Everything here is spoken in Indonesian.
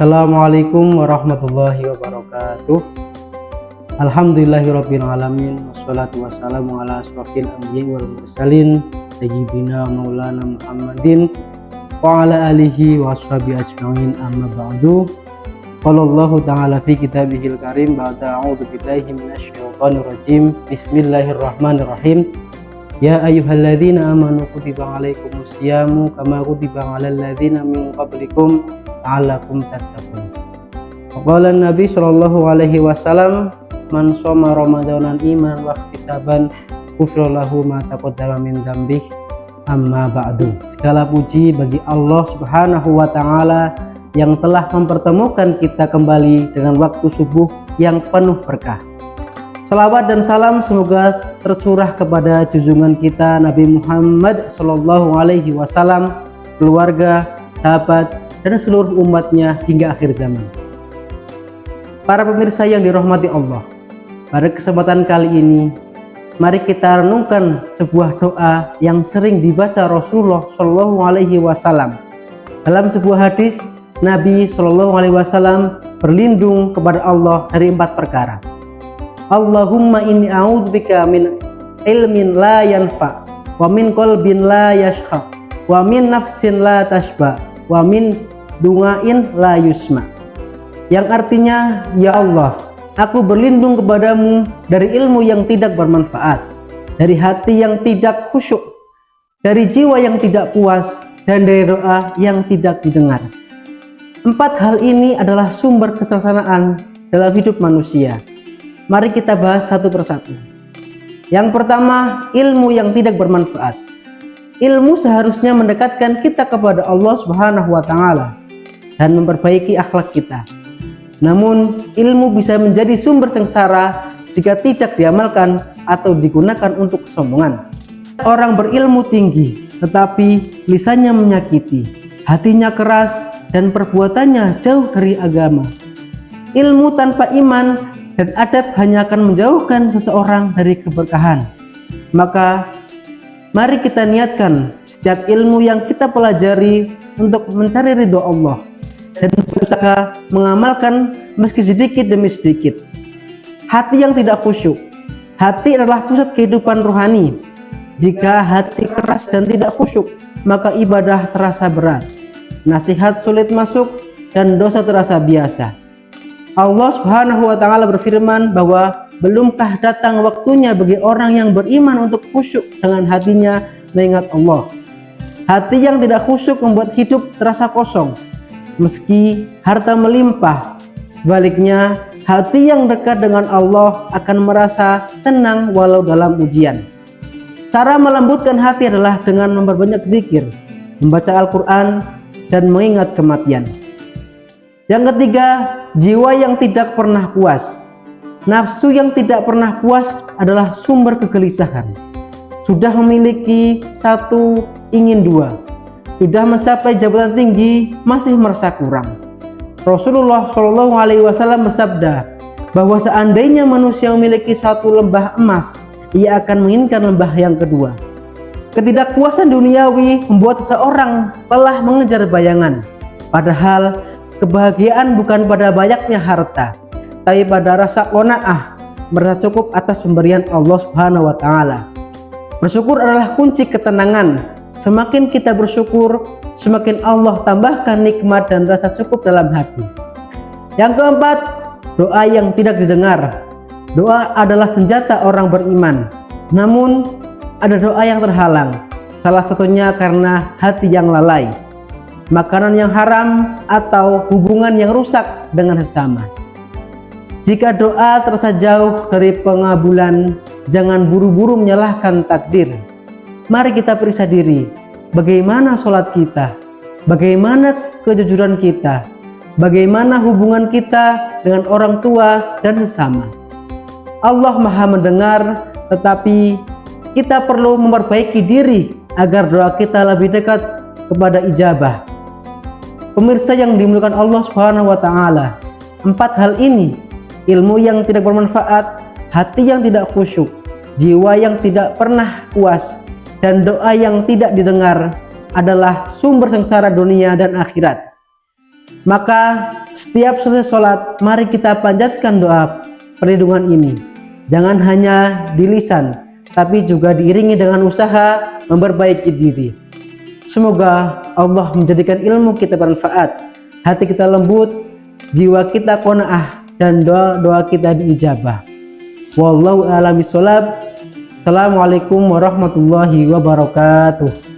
Assalamualaikum warahmatullahi wabarakatuh. Alhamdulillahirabbil alamin wassalatu wassalamu ala asrofil anbiya'i wal mursalin sayyidina maulana Muhammadin wa ala alihi wa ashabihi ajma'in, amma ba'du. Qala Allah ta'ala fi kitabihil karim ba'da a'udzu billahi minasyaitonir rajim. Bismillahirrahmanirrahim. Ya ayyuhalladzina amanu kutiba alaikumus syiyamu kama kutiba alal ladzina min qablikum la'allakum tattaqun. Qala Nabi sallallahu alaihi wasallam, man shoma ramadanan imanan wa ihtisaban ghufira lahu ma taqaddama min dzambih, amma ba'du. Segala puji bagi Allah Subhanahu wa taala yang telah mempertemukan kita kembali dengan waktu subuh yang penuh berkah. Salawat dan salam semoga tercurah kepada junjungan kita Nabi Muhammad sallallahu alaihi wasallam, keluarga, sahabat, dan seluruh umatnya hingga akhir zaman. Para pemirsa yang dirahmati Allah, pada kesempatan kali ini mari kita renungkan sebuah doa yang sering dibaca Rasulullah sallallahu alaihi wasallam. Dalam sebuah hadis, Nabi sallallahu alaihi wasallam berlindung kepada Allah dari 4 perkara. Allahumma inni a'udzubika min ilmin la yanfa, wa min qalbin la yashqa, wa min nafsin la tashba, wa min du'ain la yusma. Yang artinya, ya Allah, aku berlindung kepadamu dari ilmu yang tidak bermanfaat, dari hati yang tidak khusyuk, dari jiwa yang tidak puas, dan dari doa yang tidak didengar. 4 hal ini adalah sumber keselesaan dalam hidup manusia. Mari kita bahas satu persatu. Yang pertama, ilmu yang tidak bermanfaat. Ilmu seharusnya mendekatkan kita kepada Allah Subhanahu wa taala dan memperbaiki akhlak kita. Namun, ilmu bisa menjadi sumber sengsara jika tidak diamalkan atau digunakan untuk kesombongan. Orang berilmu tinggi, tetapi lisannya menyakiti, hatinya keras, dan perbuatannya jauh dari agama. Ilmu tanpa iman dan adab hanya akan menjauhkan seseorang dari keberkahan. Maka mari kita niatkan setiap ilmu yang kita pelajari untuk mencari ridho Allah dan berusaha mengamalkan meski sedikit demi sedikit. Hati yang tidak khusyuk. Hati adalah pusat kehidupan rohani. Jika hati keras dan tidak khusyuk, maka ibadah terasa berat, nasihat sulit masuk, dan dosa terasa biasa. Allah Subhanahu wa taala berfirman bahwa belumkah datang waktunya bagi orang yang beriman untuk khusyuk dengan hatinya mengingat Allah. Hati yang tidak khusyuk membuat hidup terasa kosong meski harta melimpah. Sebaliknya, hati yang dekat dengan Allah akan merasa tenang walau dalam ujian. Cara melembutkan hati adalah dengan memperbanyak zikir, membaca Al-Quran, dan mengingat kematian. Yang ketiga, jiwa yang tidak pernah puas. Nafsu yang tidak pernah puas adalah sumber kegelisahan. Sudah memiliki 1, ingin 2. Sudah mencapai jabatan tinggi, masih merasa kurang. Rasulullah Shallallahu alaihi wasallam bersabda bahwa seandainya manusia memiliki 1 lembah emas, ia akan menginginkan lembah yang kedua. Ketidakpuasan duniawi membuat seseorang lelah mengejar bayangan. Padahal kebahagiaan bukan pada banyaknya harta, tapi pada rasa qanaah, merasa cukup atas pemberian Allah Subhanahu wa taala. Bersyukur adalah kunci ketenangan. Semakin kita bersyukur, semakin Allah tambahkan nikmat dan rasa cukup dalam hati. Yang keempat, doa yang tidak didengar. Doa adalah senjata orang beriman. Namun, ada doa yang terhalang. Salah satunya karena hati yang lalai, makanan yang haram, atau hubungan yang rusak dengan sesama. Jika doa terasa jauh dari pengabulan, jangan buru-buru menyalahkan takdir. Mari kita periksa diri, bagaimana sholat kita, bagaimana kejujuran kita, bagaimana hubungan kita dengan orang tua dan sesama. Allah Maha mendengar, tetapi kita perlu memperbaiki diri agar doa kita lebih dekat kepada ijabah. Pemirsa yang dimuliakan Allah Subhanahu wa taala, 4 hal ini, ilmu yang tidak bermanfaat, hati yang tidak khusyuk, jiwa yang tidak pernah puas, dan doa yang tidak didengar adalah sumber sengsara dunia dan akhirat. Maka Setiap selesai sholat, mari kita panjatkan doa perlindungan ini. Jangan hanya di lisan, tapi juga diiringi dengan usaha memperbaiki diri. Semoga Allah menjadikan ilmu kita bermanfaat, hati kita lembut, jiwa kita qanaah, dan doa-doa kita diijabah. Wallahu a'lam bishawab. Assalamualaikum warahmatullahi wabarakatuh.